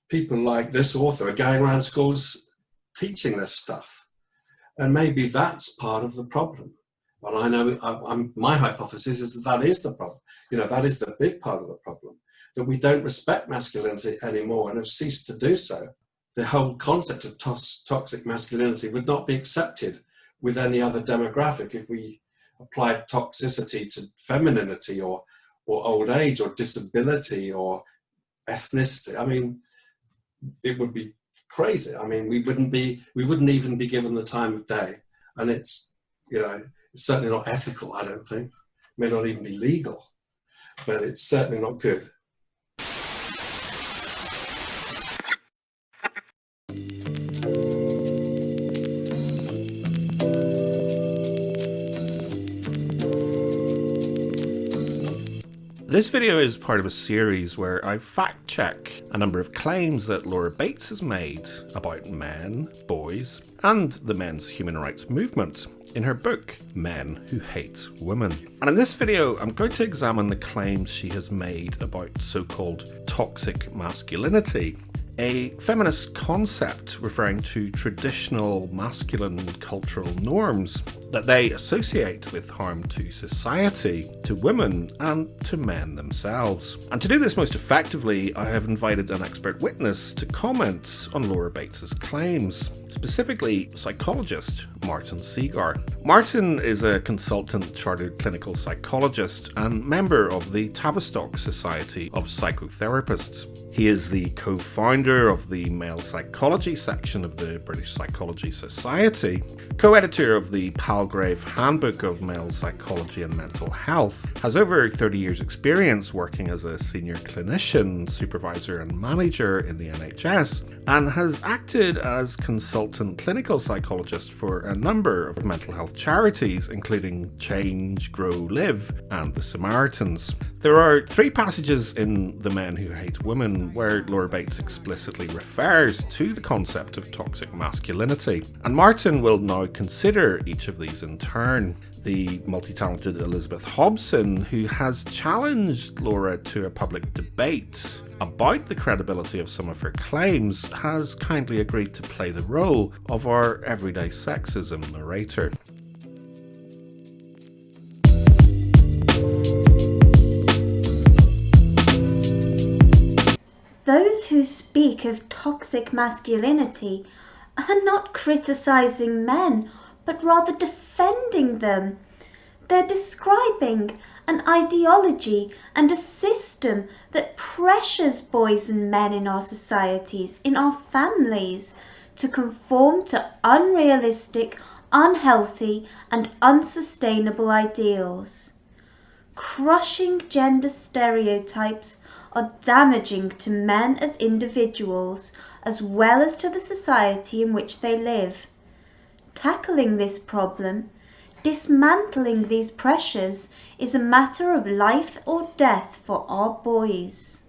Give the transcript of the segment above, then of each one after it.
people like this author are going around schools teaching this stuff. And maybe that's part of the problem. Well, I know my hypothesis is that is the problem. That is the big part of the problem, that we don't respect masculinity anymore and have ceased to do so. The whole concept of toxic masculinity would not be accepted with any other demographic if we applied toxicity to femininity or old age or disability or ethnicity. I mean, it would be crazy. I mean, we wouldn't even be given the time of day. And it's certainly not ethical, I don't think. It may not even be legal, but it's certainly not good. This video is part of a series where I fact-check a number of claims that Laura Bates has made about men, boys, and the men's human rights movement in her book, Men Who Hate Women. And in this video, I'm going to examine the claims she has made about so-called toxic masculinity, a feminist concept referring to traditional masculine cultural norms that they associate with harm to society, to women, and to men themselves. And to do this most effectively, I have invited an expert witness to comment on Laura Bates's claims, specifically psychologist Martin Segar. Martin is a consultant chartered clinical psychologist and member of the Tavistock Society of Psychotherapists. He is the co-founder of the male psychology section of the British Psychology Society, co-editor of the Palgrave Handbook of Male Psychology and Mental Health, has over 30 years experience working as a senior clinician, supervisor and manager in the NHS, and has acted as consultant clinical psychologist for a number of mental health charities, including Change, Grow, Live, and the Samaritans. There are 3 passages in The Men Who Hate Women where Laura Bates explicitly refers to the concept of toxic masculinity, and Martin will now consider each of these in turn. The multi-talented Elizabeth Hobson, who has challenged Laura to a public debate about the credibility of some of her claims, has kindly agreed to play the role of our everyday sexism narrator. Those who speak of toxic masculinity are not criticizing men, but rather defending them. They're describing an ideology and a system that pressures boys and men in our societies, in our families, to conform to unrealistic, unhealthy, and unsustainable ideals. Crushing gender stereotypes are damaging to men as individuals, as well as to the society in which they live. Tackling this problem, dismantling these pressures, is a matter of life or death for our boys.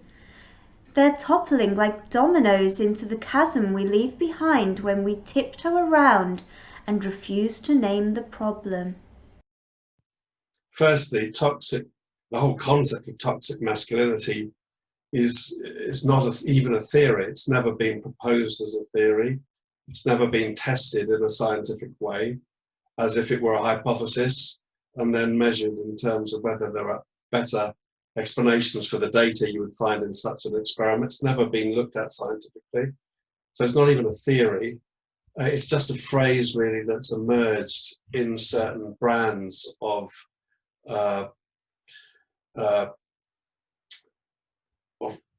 They're toppling like dominoes into the chasm we leave behind when we tiptoe around and refuse to name the problem. Firstly, the whole concept of toxic masculinity is not even a theory. It's never been proposed as a theory. It's never been tested in a scientific way, as if it were a hypothesis, and then measured in terms of whether there are better explanations for the data you would find in such an experiment. It's never been looked at scientifically. So it's not even a theory. It's just a phrase really that's emerged in certain brands of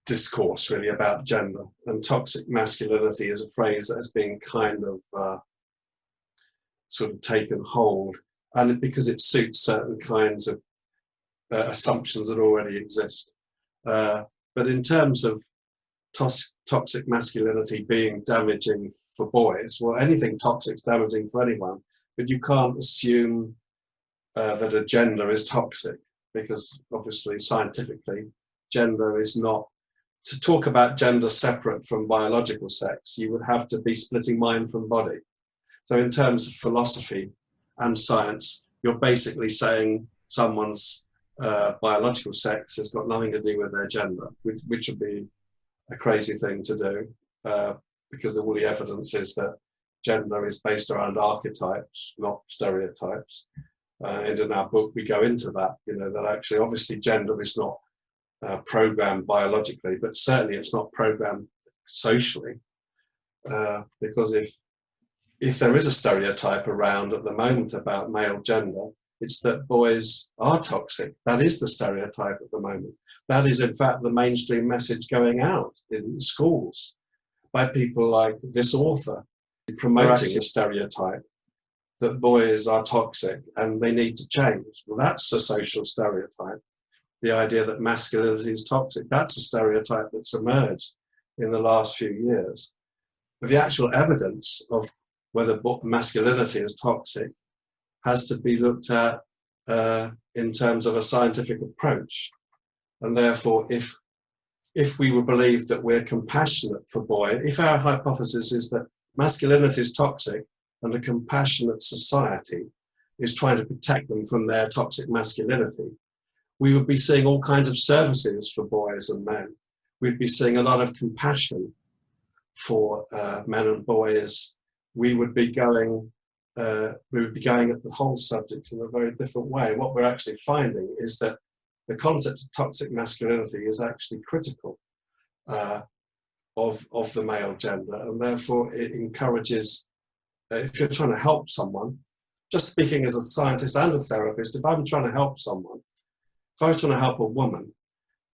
discourse really about gender, and toxic masculinity is a phrase that has been kind of sort of taken hold, and because it suits certain kinds of assumptions that already exist. But in terms of toxic masculinity being damaging for boys, well, anything toxic is damaging for anyone, but you can't assume that a gender is toxic, because obviously scientifically gender is not. To talk about gender separate from biological sex, you would have to be splitting mind from body. So in terms of philosophy and science, you're basically saying someone's biological sex has got nothing to do with their gender, which would be a crazy thing to do, because all the evidence is that gender is based around archetypes, not stereotypes. And in our book, we go into that, that actually, obviously, gender is not programmed biologically, but certainly it's not programmed socially, because if there is a stereotype around at the moment about male gender, it's that boys are toxic. That is the stereotype at the moment. That is, in fact, the mainstream message going out in schools by people like this author, promoting a stereotype that boys are toxic and they need to change. Well, that's a social stereotype. The idea that masculinity is toxic, that's a stereotype that's emerged in the last few years. But the actual evidence of whether masculinity is toxic has to be looked at in terms of a scientific approach. And therefore, if we would believe that we're compassionate for boys, if our hypothesis is that masculinity is toxic and a compassionate society is trying to protect them from their toxic masculinity, we would be seeing all kinds of services for boys and men. We'd be seeing a lot of compassion for men and boys. We would be going at the whole subject in a very different way. What we're actually finding is that the concept of toxic masculinity is actually critical of the male gender, and therefore it encourages, if you're trying to help someone, just speaking as a scientist and a therapist, if I'm trying to help someone, if I was trying to help a woman,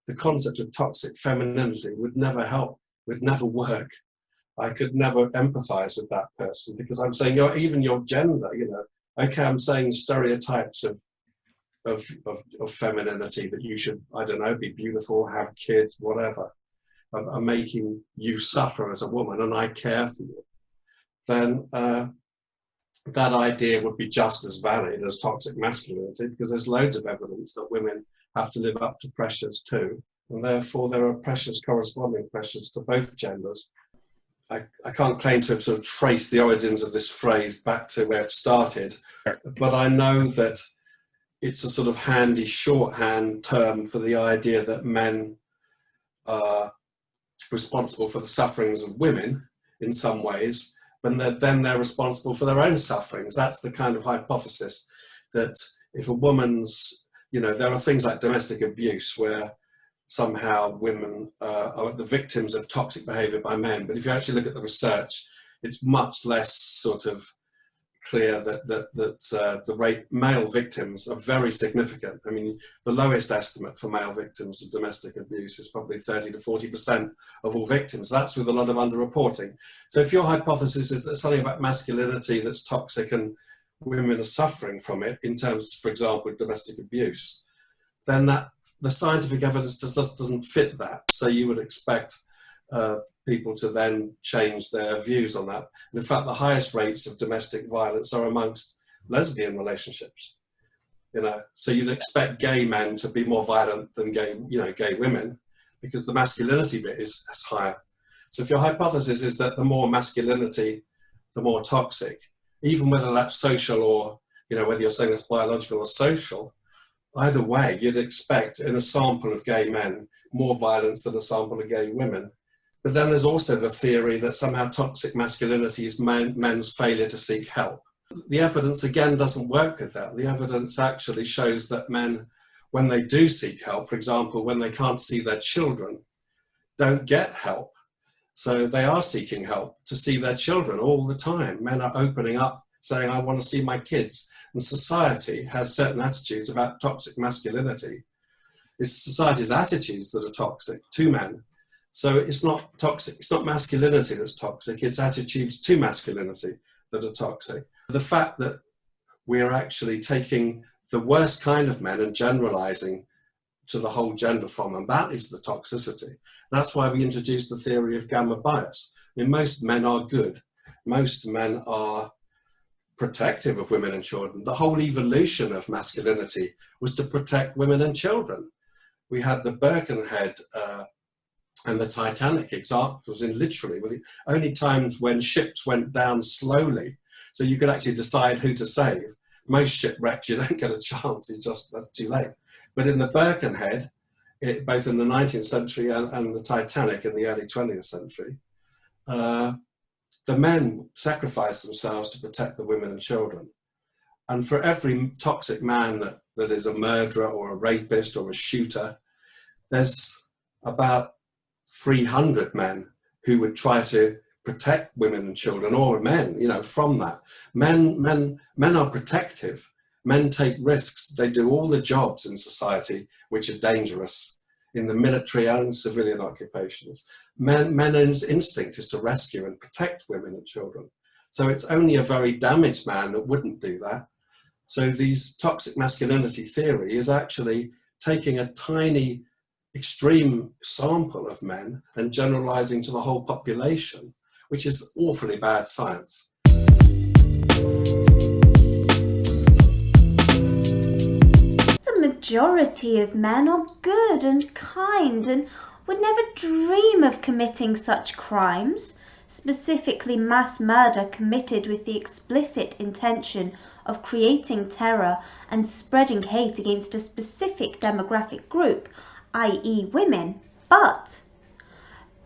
the concept of toxic femininity would never help, would never work. I could never empathize with that person, because I'm saying even your gender, okay, I'm saying stereotypes of femininity, that you should, I don't know, be beautiful, have kids, whatever, are making you suffer as a woman, and I care for you, then that idea would be just as valid as toxic masculinity, because there's loads of evidence that women have to live up to pressures too, and therefore there are pressures, corresponding pressures to both genders. I can't claim to have sort of traced the origins of this phrase back to where it started, but I know that it's a sort of handy shorthand term for the idea that men are responsible for the sufferings of women in some ways, but then they're responsible for their own sufferings. That's the kind of hypothesis that if a woman's, there are things like domestic abuse where somehow women are the victims of toxic behavior by men. But if you actually look at the research, it's much less sort of clear that the rate male victims are very significant. I mean, the lowest estimate for male victims of domestic abuse is probably 30 to 40% of all victims. That's with a lot of underreporting. So if your hypothesis is that something about masculinity that's toxic and women are suffering from it in terms, for example, of domestic abuse, then the scientific evidence just doesn't fit that. So you would expect people to then change their views on that. And in fact, the highest rates of domestic violence are amongst lesbian relationships. So you'd expect gay men to be more violent than gay women, because the masculinity bit is higher. So if your hypothesis is that the more masculinity, the more toxic, even whether that's social or, whether you're saying that's biological or social, either way, you'd expect in a sample of gay men more violence than a sample of gay women. But then there's also the theory that somehow toxic masculinity is men's failure to seek help. The evidence, again, doesn't work with that. The evidence actually shows that men, when they do seek help, for example, when they can't see their children, don't get help. So they are seeking help to see their children all the time. Men are opening up, saying, I want to see my kids. And society has certain attitudes about toxic masculinity. It's society's attitudes that are toxic to men. So it's not toxic, it's not masculinity that's toxic, it's attitudes to masculinity that are toxic. The fact that we're actually taking the worst kind of men and generalizing to the whole gender from them, that is the toxicity. That's why we introduced the theory of gamma bias. I mean, most men are good. Most men are protective of women and children. The whole evolution of masculinity was to protect women and children. We had the Birkenhead and the Titanic examples in literally were the only times when ships went down slowly, so you could actually decide who to save. Most shipwrecks, you don't get a chance, that's too late. But in the Birkenhead, both in the 19th century and the Titanic in the early 20th century, the men sacrificed themselves to protect the women and children. And for every toxic man that is a murderer or a rapist or a shooter, there's about 300 men who would try to protect women and children, or men, from that. Men are protective. Men take risks. They do all the jobs in society which are dangerous, in the military and civilian occupations. Men's instinct is to rescue and protect women and children. So it's only a very damaged man that wouldn't do that. So these toxic masculinity theory is actually taking a tiny extreme sample of men and generalizing to the whole population, which is awfully bad science. The majority of men are good and kind and would never dream of committing such crimes, specifically mass murder committed with the explicit intention of creating terror and spreading hate against a specific demographic group, i.e. women. But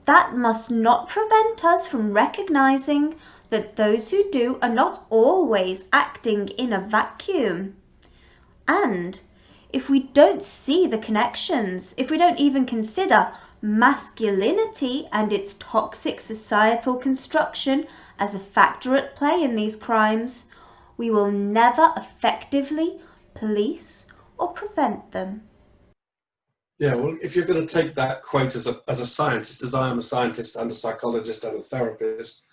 that must not prevent us from recognizing that those who do are not always acting in a vacuum. And if we don't see the connections, if we don't even consider masculinity and its toxic societal construction as a factor at play in these crimes, we will never effectively police or prevent them. Yeah, well, if you're going to take that quote as a scientist, as I am a scientist and a psychologist and a therapist,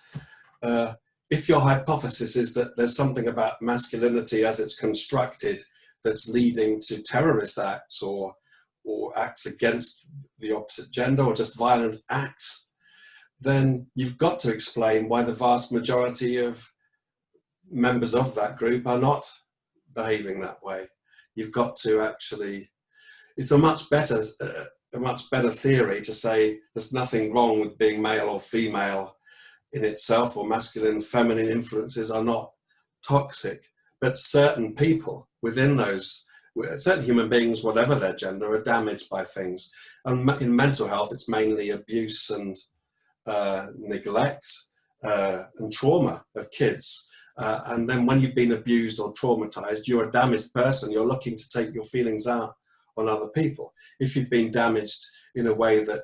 if your hypothesis is that there's something about masculinity as it's constructed that's leading to terrorist acts or acts against the opposite gender or just violent acts, then you've got to explain why the vast majority of members of that group are not behaving that way. You've got to actually, it's a much better theory to say there's nothing wrong with being male or female in itself, or masculine, feminine influences are not toxic, but certain people within those, certain human beings, whatever their gender, are damaged by things. And in mental health, it's mainly abuse and neglect and trauma of kids. And then when you've been abused or traumatized, you're a damaged person. You're looking to take your feelings out on other people. If you've been damaged in a way that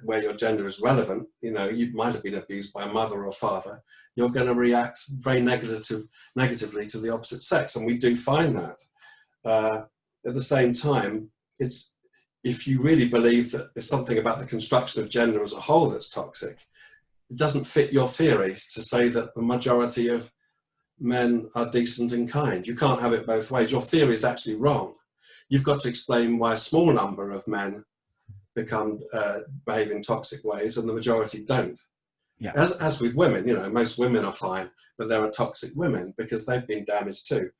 where your gender is relevant, you might have been abused by a mother or father, you're going to react very negatively to the opposite sex. And we do find that. At the same time, if you really believe that there's something about the construction of gender as a whole that's toxic, it doesn't fit your theory to say that the majority of men are decent and kind. You can't have it both ways. Your theory is actually wrong. You've got to explain why a small number of men behave in toxic ways and the majority don't. Yeah. As with women, most women are fine, but there are toxic women because they've been damaged too.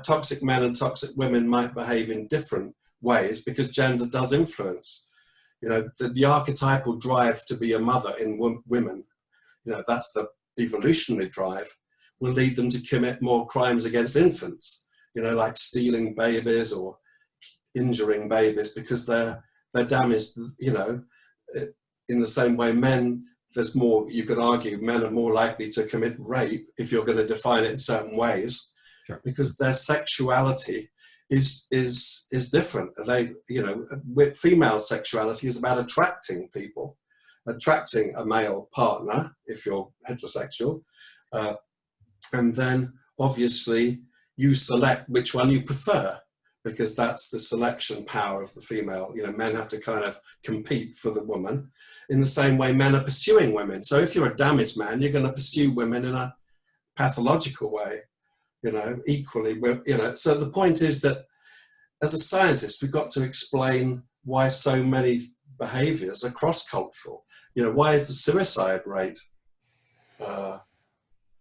Toxic men and toxic women might behave in different ways because gender does influence. The archetypal drive to be a mother in women, that's the evolutionary drive, will lead them to commit more crimes against infants, like stealing babies or injuring babies because they're damaged, in the same way men, there's more, you could argue men are more likely to commit rape if you're going to define it in certain ways, sure, because their sexuality is different. With female sexuality is about attracting people, attracting a male partner if you're heterosexual, and then obviously you select which one you prefer, because that's the selection power of the female. Men have to kind of compete for the woman. In the same way, men are pursuing women. So if you're a damaged man, you're going to pursue women in a pathological way, equally. So the point is that as a scientist, we've got to explain why so many behaviors are cross-cultural. Why is the suicide rate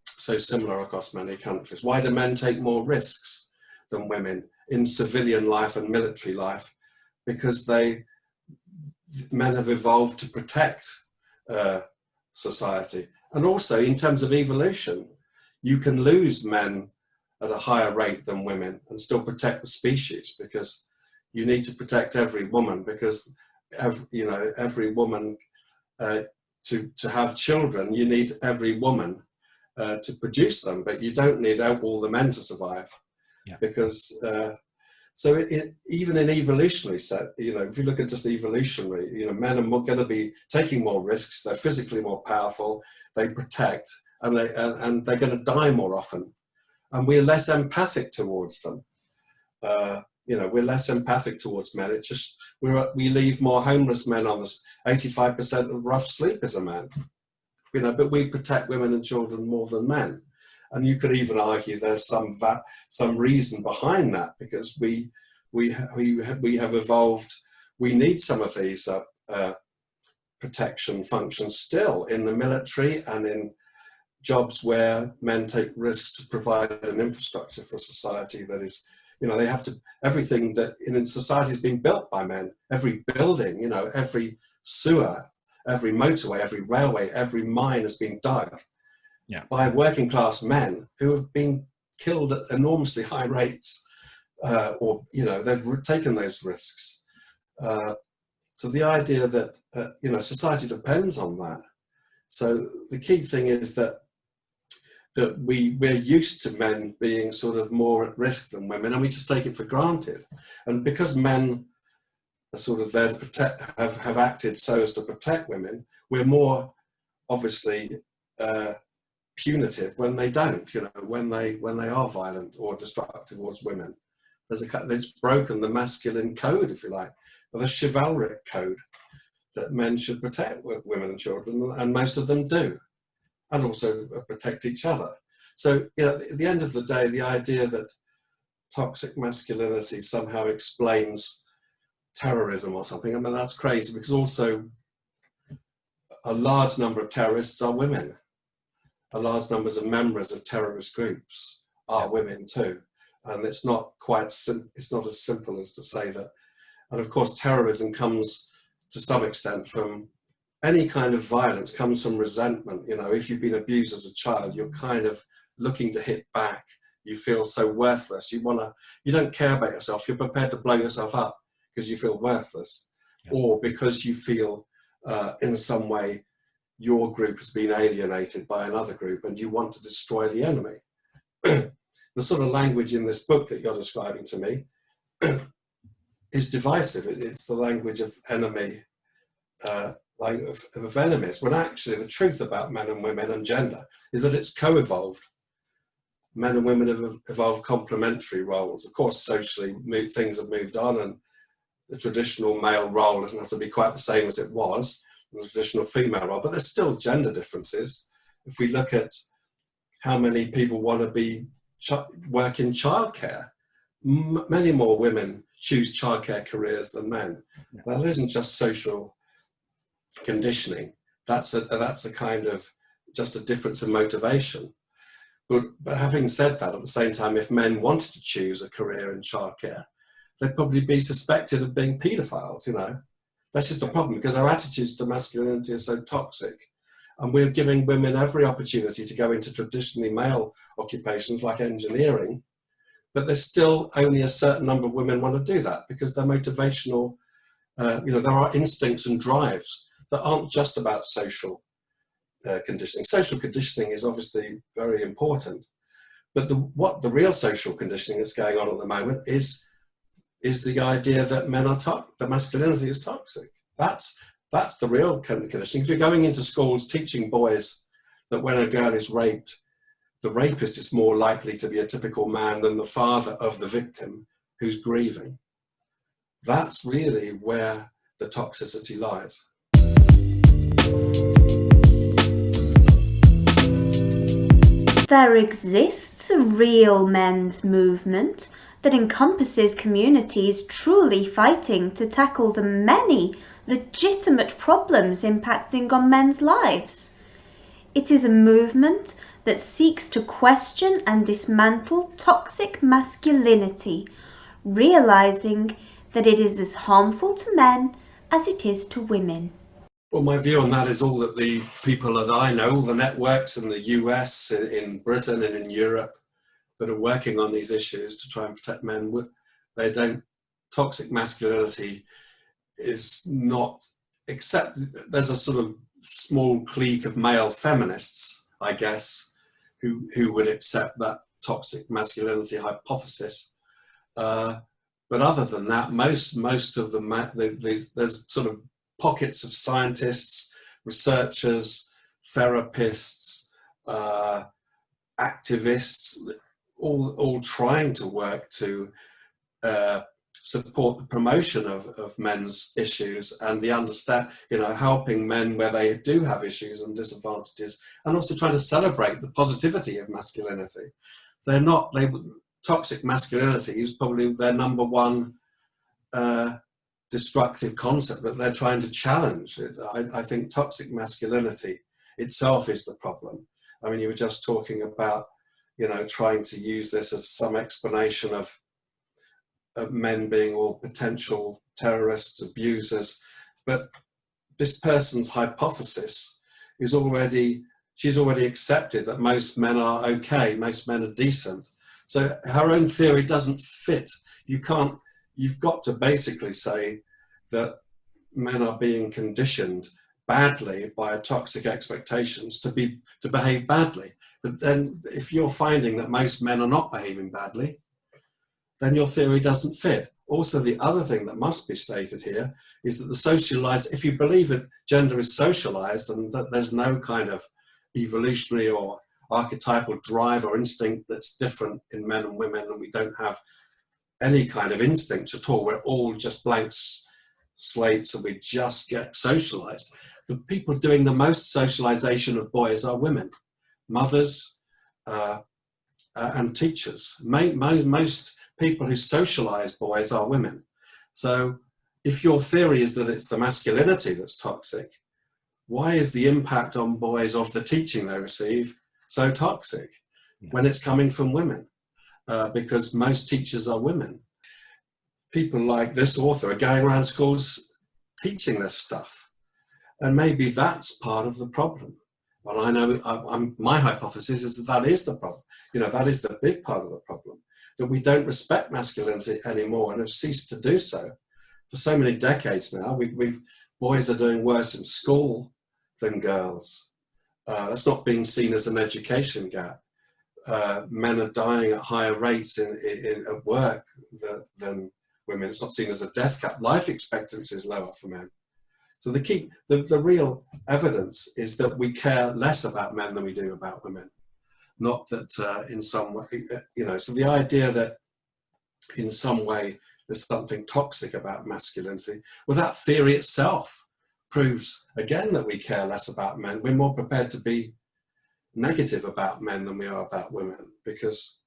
so similar across many countries? Why do men take more risks than women in civilian life and military life? Because men have evolved to protect society. And also in terms of evolution, you can lose men at a higher rate than women and still protect the species, because you need to protect every woman, because every woman, to have children, you need every woman to produce them, but you don't need all the men to survive. Yeah. Because so even in evolutionary if you look at just evolutionary, men are going to be taking more risks. They're physically more powerful. They protect, and they're going to die more often, and we're less empathic towards them. We're less empathic towards men. It just we leave more homeless men on this. 85% of rough sleep is a man. But we protect women and children more than men. And you could even argue there's some reason behind that, because we have evolved. We need some of these protection functions still in the military and in jobs where men take risks to provide an infrastructure for society that is, they have to, everything that in society is being built by men. Every building, every sewer, every motorway, every railway, every mine has been dug by working class men who have been killed at enormously high rates, or they've taken those risks. So the idea that society depends on that. So the key thing is that we're used to men being sort of more at risk than women, and we just take it for granted. And because men are sort of there to protect, have acted so as to protect women, we're more obviously punitive when they don't. When they are violent or destructive towards women. It's broken the masculine code, if you like, or the chivalric code that men should protect women and children, and most of them do, and also protect each other. So, at the end of the day, the idea that toxic masculinity somehow explains terrorism or something, that's crazy, because also a large number of terrorists are women. A large numbers of members of terrorist groups are women too. And it's not it's not as simple as to say that. And of course, terrorism comes to some extent from any kind of violence, comes from resentment. If you've been abused as a child, you're kind of looking to hit back. You feel so worthless. You don't care about yourself. You're prepared to blow yourself up because you feel worthless, or because you feel in some way your group has been alienated by another group and you want to destroy the enemy. The sort of language in this book that you're describing to me is divisive. It's the language of enemy, of enemies, when actually the truth about men and women and gender is that it's co-evolved. Men and women have evolved complementary roles. Of course, socially, things have moved on, and the traditional male role doesn't have to be quite the same as it was, the traditional female role, but there's still gender differences. If we look at how many people want to work in childcare, many more women choose childcare careers than men. That isn't just social conditioning. That's a kind of just a difference in motivation. But having said that, at the same time, if men wanted to choose a career in childcare, they'd probably be suspected of being paedophiles. That's just a problem, because our attitudes to masculinity are so toxic, and we're giving women every opportunity to go into traditionally male occupations like engineering, but there's still only a certain number of women want to do that because they're motivational. There are instincts and drives that aren't just about social conditioning. Social conditioning is obviously very important, but what the real social conditioning that's going on at the moment is the idea that that masculinity is toxic. That's the real conditioning. If you're going into schools teaching boys that when a girl is raped, the rapist is more likely to be a typical man than the father of the victim who's grieving, that's really where the toxicity lies. There exists a real men's movement that encompasses communities truly fighting to tackle the many legitimate problems impacting on men's lives. It is a movement that seeks to question and dismantle toxic masculinity, realizing that it is as harmful to men as it is to women. Well, my view on that is all that the people that I know, all the networks in the US, in Britain and in Europe that are working on these issues to try and protect men, they don't toxic masculinity is not, except there's a sort of small clique of male feminists, I guess, who would accept that toxic masculinity hypothesis. But other than that, most of there's sort of pockets of scientists, researchers, therapists, activists, all trying to work to support the promotion of men's issues and the helping men where they do have issues and disadvantages, and also trying to celebrate the positivity of masculinity. Toxic masculinity is probably their number one destructive concept that they're trying to challenge. I think toxic masculinity itself is the problem. I mean, you were just talking about, trying to use this as some explanation of men being all potential terrorists, abusers, but this person's hypothesis is she's already accepted that most men are okay, most men are decent. So her own theory doesn't fit. You've got to basically say that men are being conditioned badly by toxic expectations to behave badly. But then if you're finding that most men are not behaving badly, then your theory doesn't fit. Also, the other thing that must be stated here is that if you believe that gender is socialized and that there's no kind of evolutionary or archetypal drive or instinct that's different in men and women, and we don't have any kind of instinct at all, we're all just blank slates and we just get socialized. The people doing the most socialization of boys are women, mothers and teachers. Most people who socialize boys are women. So if your theory is that it's the masculinity that's toxic, why is the impact on boys of the teaching they receive so toxic when it's coming from women? Because most teachers are women. People like this author are going around schools teaching this stuff. And maybe that's part of the problem. Well, I know my hypothesis is that is the problem. That is the big part of the problem. That we don't respect masculinity anymore and have ceased to do so for so many decades now. Boys are doing worse in school than girls. That's not being seen as an education gap. Men are dying at higher rates at work than women. It's not seen as a death gap. Life expectancy is lower for men. So the real evidence is that we care less about men than we do about women. Not that in some way, so the idea that in some way there's something toxic about masculinity, well, that theory itself proves again that we care less about men. We're more prepared to be negative about men than we are about women, because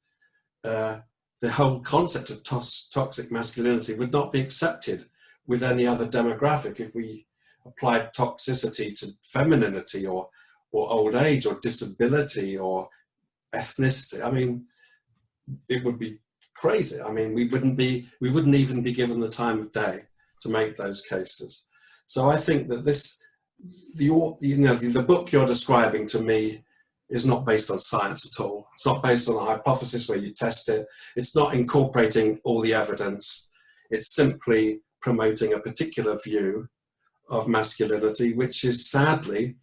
the whole concept of toxic masculinity would not be accepted with any other demographic if we applied toxicity to femininity or old age or disability or ethnicity. I mean, it would be crazy. I mean, we wouldn't even be given the time of day to make those cases. So I think that the book you're describing to me is not based on science at all. It's not based on a hypothesis where you test it. It's not incorporating all the evidence. It's simply promoting a particular view of masculinity, which is sadly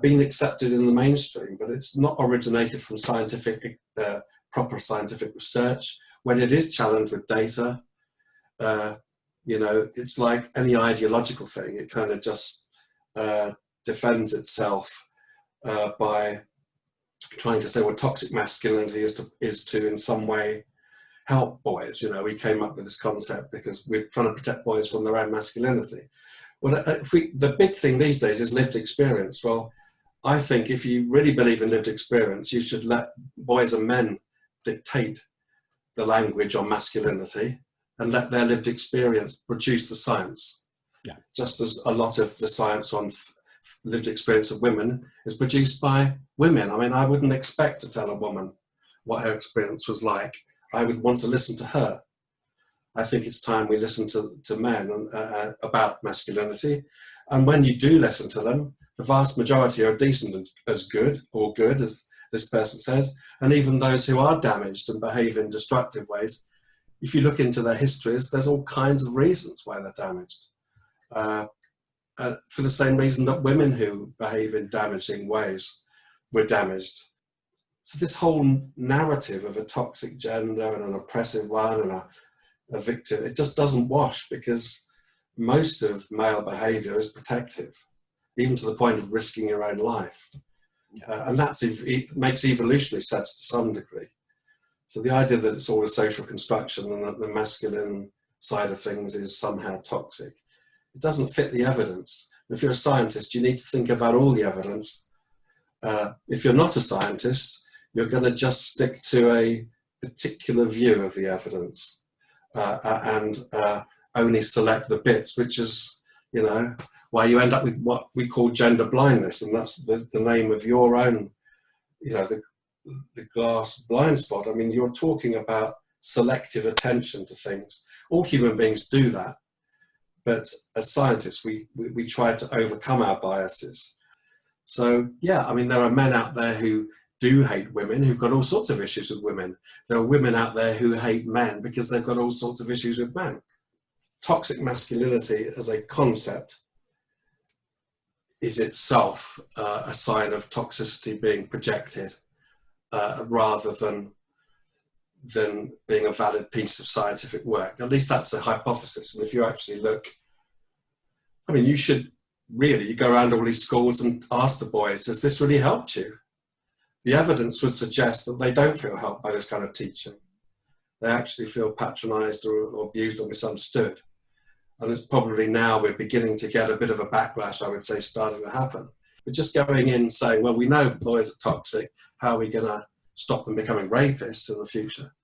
been accepted in the mainstream, but it's not originated from proper scientific research. When it is challenged with data, it's like any ideological thing. It kind of just defends itself by trying to say, well, toxic masculinity is to in some way help boys. We came up with this concept because we're trying to protect boys from their own masculinity. Well, the big thing these days is lived experience. Well, I think if you really believe in lived experience, you should let boys and men dictate the language on masculinity and let their lived experience produce the science. Yeah. Just as a lot of the science on lived experience of women is produced by women. I mean, I wouldn't expect to tell a woman what her experience was like. I would want to listen to her. I think it's time we listen to men about masculinity. And when you do listen to them, the vast majority are decent and as good as this person says. And even those who are damaged and behave in destructive ways, if you look into their histories, there's all kinds of reasons why they're damaged. For the same reason that women who behave in damaging ways were damaged. So this whole narrative of a toxic gender and an oppressive one and a victim, it just doesn't wash, because most of male behavior is protective, even to the point of risking your own life. And it makes evolutionary sense to some degree. So the idea that it's all a social construction and that the masculine side of things is somehow toxic, it doesn't fit the evidence. If you're a scientist, you need to think about all the evidence. If you're not a scientist, you're going to just stick to a particular view of the evidence and only select the bits, which is, why you end up with what we call gender blindness, and that's the name of your own, the glass blind spot. I mean, you're talking about selective attention to things. All human beings do that, but as scientists, we try to overcome our biases. So, yeah, I mean, there are men out there who do hate women, who've got all sorts of issues with women. There are women out there who hate men because they've got all sorts of issues with men. Toxic masculinity as a concept is itself a sign of toxicity being projected rather than being a valid piece of scientific work. At least that's a hypothesis. And if you actually look, I mean, you go around all these schools and ask the boys, has this really helped you? The evidence would suggest that they don't feel helped by this kind of teaching. They actually feel patronized or abused or misunderstood. And it's probably now we're beginning to get a bit of a backlash, I would say, starting to happen. But just going in and saying, well, we know boys are toxic, how are we going to stop them becoming rapists in the future?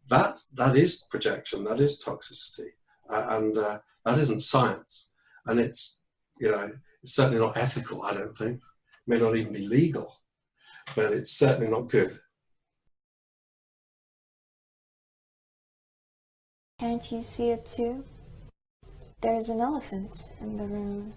That is projection, that is toxicity, and that isn't science. And it's certainly not ethical, I don't think. It may not even be legal, but it's certainly not good. Can't you see it too? There's an elephant in the room.